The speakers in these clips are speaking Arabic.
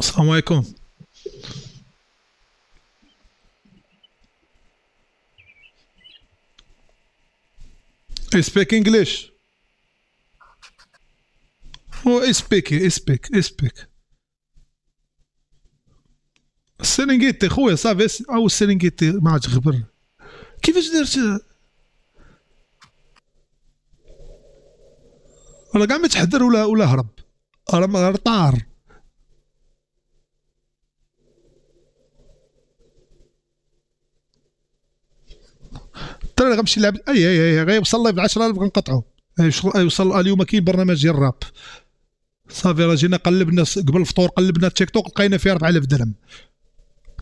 السلام عليكم. I speak English. Oh, I speak. السرنجيتي خويا صافي او السرنجيتي ما عادش غبر. كيفاش درت؟ راه كاع ما تحضر ولا هرب، راه طار. ترى غنمشي نلعب اي غيوصل لايف 10,000 غنقطعو. يوصل اليوم كاين برنامج ديال الراب صافي. راه جينا قلبنا قبل الفطور، قلبنا التيك توك لقينا فيه 4000 درهم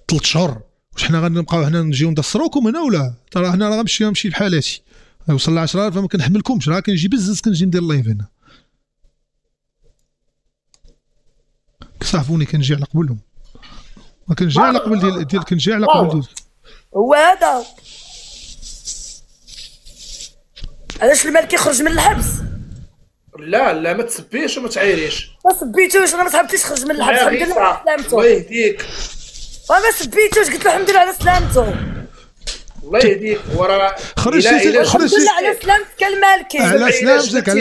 3 شهور. واش حنا غنبقاو حنا نجيو ندسروكم هنا ولا؟ ترى هنا راه غنمشي بحالاتي. يوصل ل 10,000 ما كنحملكمش، راه كنجي بزز كنجي ندير لايف هنا. كصاحبوني كنجي على قبلهم، ما كنجي على قبل ديال كنجي على قبل ديال. هو هذا علاش المال كيخرج من الحبس؟ لا ما تسبيش وما تعايريش. ما سبيتوش، انا ما صحبتيش خرج من الحبس. الحمد لله على سلامته. الله يهديك. ما سبيتوش، قلت له الحمد لله على سلامته. الله يهديك. وراه خرجتي الحمد لله على سلامتك المالكي. على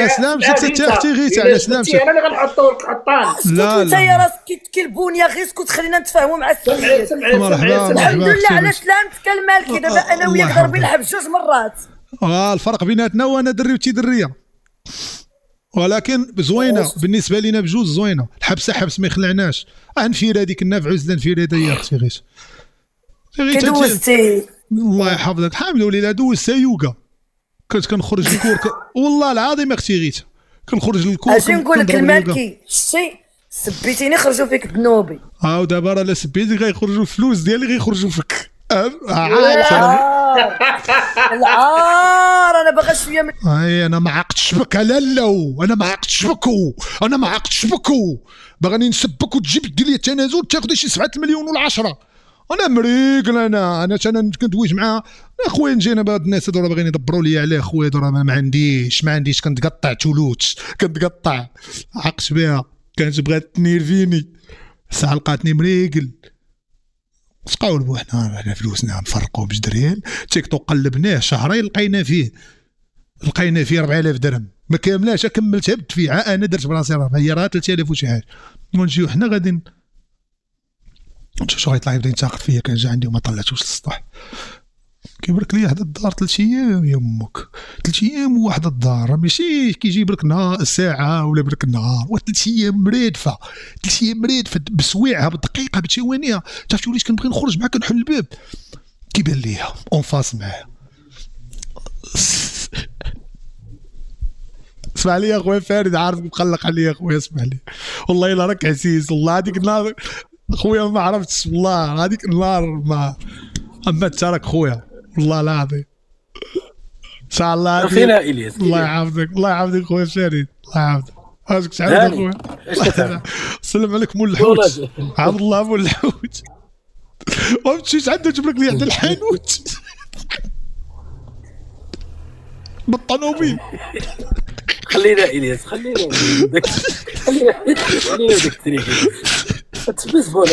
سلامتك انت اختي غيتي على سلامتك. انا اللي غنحطو لك القطان. لا انت يا راسك كالبون يا غير اسكت خلينا نتفاهموا مع السيد. مرحبا الحمد لله على سلامتك المالكي. دابا انا وياك ضاربين الحبس 2 مرات. الفرق بيناتنا وانا دري وتي دريه، ولكن زوينه بالنسبه لينا بجوج زوينه. الحبسه حبس ما يخلعناش. انفيرادي كنا في عزله انفراديه يا اختي غير كدوزتي. الله يحفظك. الحمد لله دوزتها يوغا. كنت كنخرج للكور والله العظيم اختي غيت كنخرج للكور. اجي نقول لك المالكي شتي سبيتيني خرجوا فيك بنوبي. ودابا راه لا سبيتي غيخرجوا الفلوس ديالي غيخرجوا فيك. العار انا باغا شويه من انا ما عقتش بك لالاو، انا ما عقتش بكو باغاني نسبك وتجيب دير لي التنازل تاخذ شي 7 مليون ولا 10. انا مريقل. انا كندويج مع اخويا نجينا بهاد الناس هادو راه باغيين يدبروا لي عليه. خويا هادو راه ما عنديش كنتقطع تولوت كنتقطع عقت بها. كانت بغات تنيرفيني ساعه لقاتني مريقل. تقاولوا حنا على فلوسنا نفرقوا باش دريال. تيك توك قلبناه شهرين لقينا فيه 4000 درهم ما كاملاش. كملتها بالدفيعه انا درت براسي راه هي راه 3000 وشي حاجه. ونجيو حنا غادي شو غيطلع يبدا ينتقد فيا. كان جا عندي وما طلعتوش للسطح. كيبرك لي هذا الدار 3 ايام يا امك. 3 ايام وواحد الدار ماشي كيجيب لك نهار ساعه ولا برك نهار. 3 ايام مرادفه 3 ايام مرادفه بسويعها بالدقيقه بثوانيها. تعرف وليت كنبغي نخرج معاه كنحل الباب كيبان ليا اون فاس معاه. اسمع لي يا خويا فارد، عارفك مقلق عليا يا خويا. اسمع لي والله الا راك عزيز. والله هذيك النهار خويا ما عرفتش. والله هذيك النهار ما اما انت راك خويا والله العظيم. ان شاء الله فينا الياس. الله يحفظك خويا فارد. الله يحفظك. هاك سعيد خويا. السلام عليك مول الحوت. عبد الله مول الحوت. ومشيت عنده جاب لك لي عند الحانوت بالطنوبيل. خلينا الياس خلينا داك التريك. تبزبوله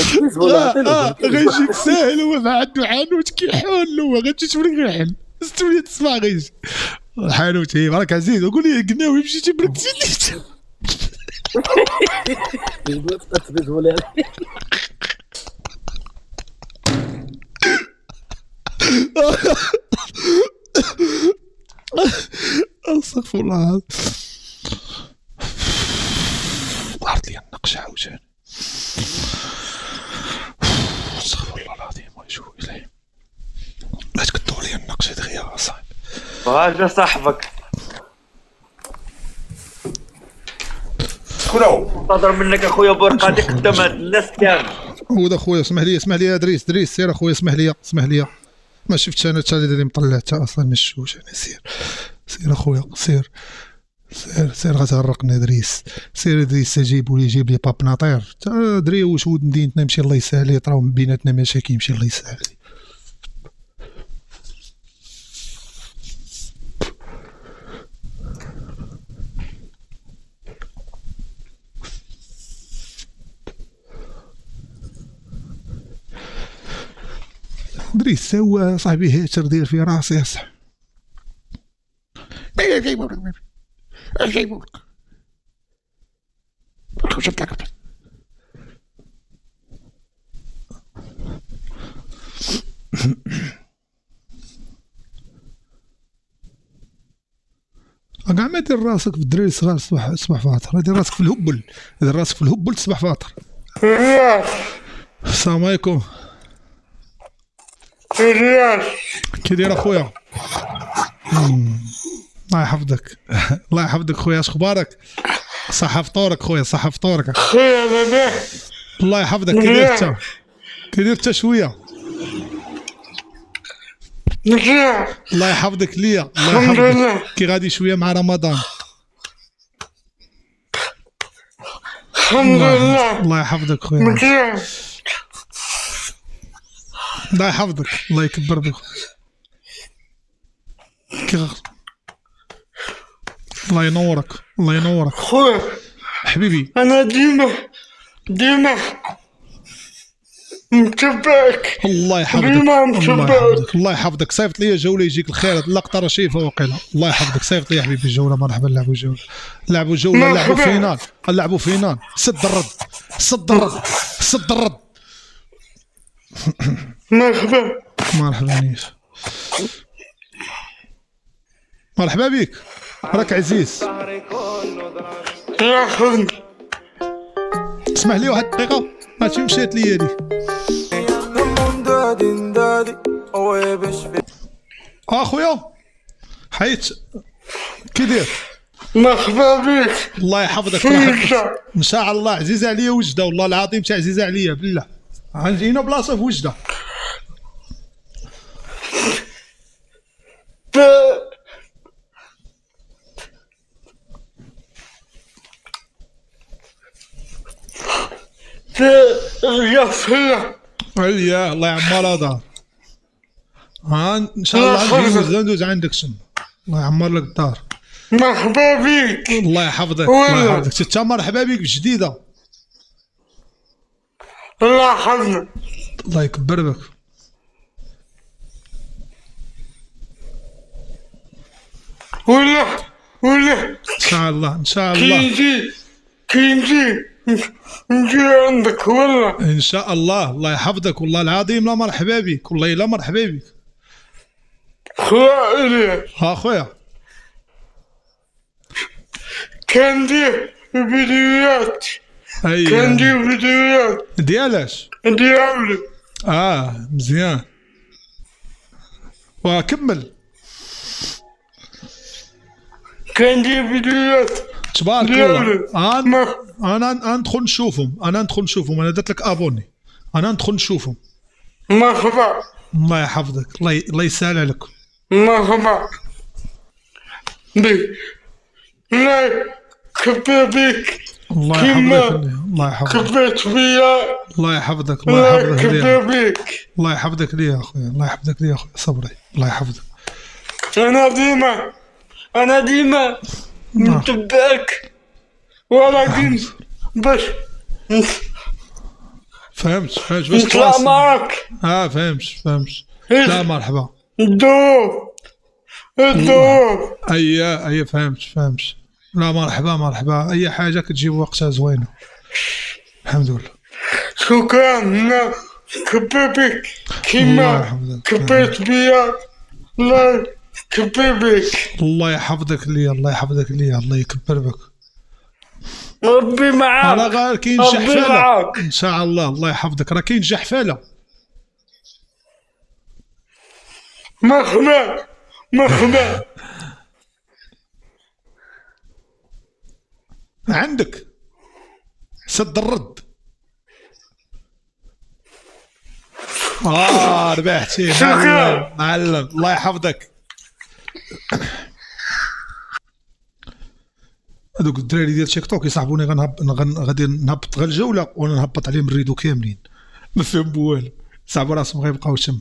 غيجيك ساهل. هو ما عنده حانوت كيحول. هو غتجي تشوف لك الحل استوي تسمع غيجي الحانوت. هي راك عزيز وقول لي قناوي يمشي يجيب لك تسليت. تبزبوله استغفر الله. ظهرت لي النقشه عاوتاني. استغفر الله العظيم واتوب اليه. لا تكثروا لي النقشه دغيا صاحبي. واجا صاحبك شكون نتظر منك اخويا برقادي قدام هاد الناس كامل. هو دا خويا. اسمح لي يا دريس سير اخويا. اسمح لي ما شفتش انا حتى اللي مطلع حتى اصلا ما شفتوش انا. سير اخويا سير غتغرقنا دريس. سير دريس جيبوا لي جيب لي باب ناطير. دري واش ود مدينتنا يمشي الله يسهل. يطراو من بيناتنا مشاكل يمشي الله يسهل. دري سوا صاحبي هاتر داير في راسي صح كاع ما دير راسك في الدراري الصغار صباح فاطر، دير راسك في الهبل، دير راسك في الهبل تصبح فاطر. السلام عليكم. كي داير اخويا؟ الله يحفظك الله يحفظك خويا، اش اخبارك؟ صحة فطورك خويا، صحة فطورك خويا بابا. الله يحفظك. كي داير انت؟ كي داير انت شويه؟ الله يحفظك ليا، الله يحفظك. كي غادي شويه مع رمضان؟ الحمد لله. الله يحفظك خويا، الله يحفظك، الله يكبر بك. الله ينورك، الله ينورك خويا حبيبي. انا ديما متبعك. الله يحفظك، ديما الله متبعك. يحفظك، الله يحفظك. صيفط لي جوله يجيك الخير، اللقطه راه شايفها وقيله. الله يحفظك، صيفط لي حبيبي الجوله. مرحبا، نلعبوا جوله، نلعبوا جوله، نلعبوا فينال، نلعبوا فينال. سد الرد، سد الرد، سد الرد. مرحبا. مرحبا نيش، مرحبا بك، راك عزيز. يا خدمة. اسمح لي واحد الدقيقه، هاتشي مشات لي هادي. اخويا حيت كي داير؟ مرحبا بك. الله يحفظك، الله يحفظك. ان شاء الله عزيزه عليا وجده، والله العظيم تاع عزيزه عليا بالله. غنجينا بلاصه في وجده. عليا الله يعمر دار. ان شاء الله ندوز عندك سن. الله يعمر لك الدار. مرحبا بك. الله يحفظك، الله يحفظك. انت مرحبا بك بجديده. الله يحفظك. الله يكبر بك. ولا ان شاء الله، ان شاء الله. كي نجي عندك ولا ان شاء الله. الله يحفظك، والله العظيم لا مرحبا بك، والله لا مرحبا بك. خويا إلياس. ها خويا، كندير فيديوهات. كندير فيديوهات. ديالاش؟ ديالي. مزيان. وكمل. كندير فيديوهات. تبارك الله. انا ندخل نشوفهم، انا درت لك ابوني، انا ندخل نشوفهم. مرحبا. الله يحفظك، الله يسهل عليك. مرحبا بك. الله يكبر بك. الله يحفظك، الله يحفظك. كبرت بيا. الله يحفظك، الله يحفظك ليا. يكبر بك. الله يحفظك ليا يا اخويا، الله يحفظك ليا يا اخويا. صبري، الله يحفظك. انا ديما متبعك، ولكن باش فهمت باش نطلع معاك. فهمت. لا مرحبا. الدور. اي فهمت. لا مرحبا. اي حاجه كتجيب وقتها زوينه. الحمد لله. شكرا. كبر بك كيما كبرت بيا. الله يكبر بك. الله يحفظك ليا، الله يحفظك ليا، الله يكبر بك. ربي معاك. انا غير كاين جحفله ان شاء الله. الله يحفظك، راه كاين جحفله. مرحبا. عندك سد الرد. ربحتي معلم، الله يحفظك. هذوك الدراري ديال تيك توك يصاحبوني، غادي نهبط غير الجوله وانا نهبط عليهم الريدو كاملين، ما فهم والو، صعبوا راسهم غيبقاو تما.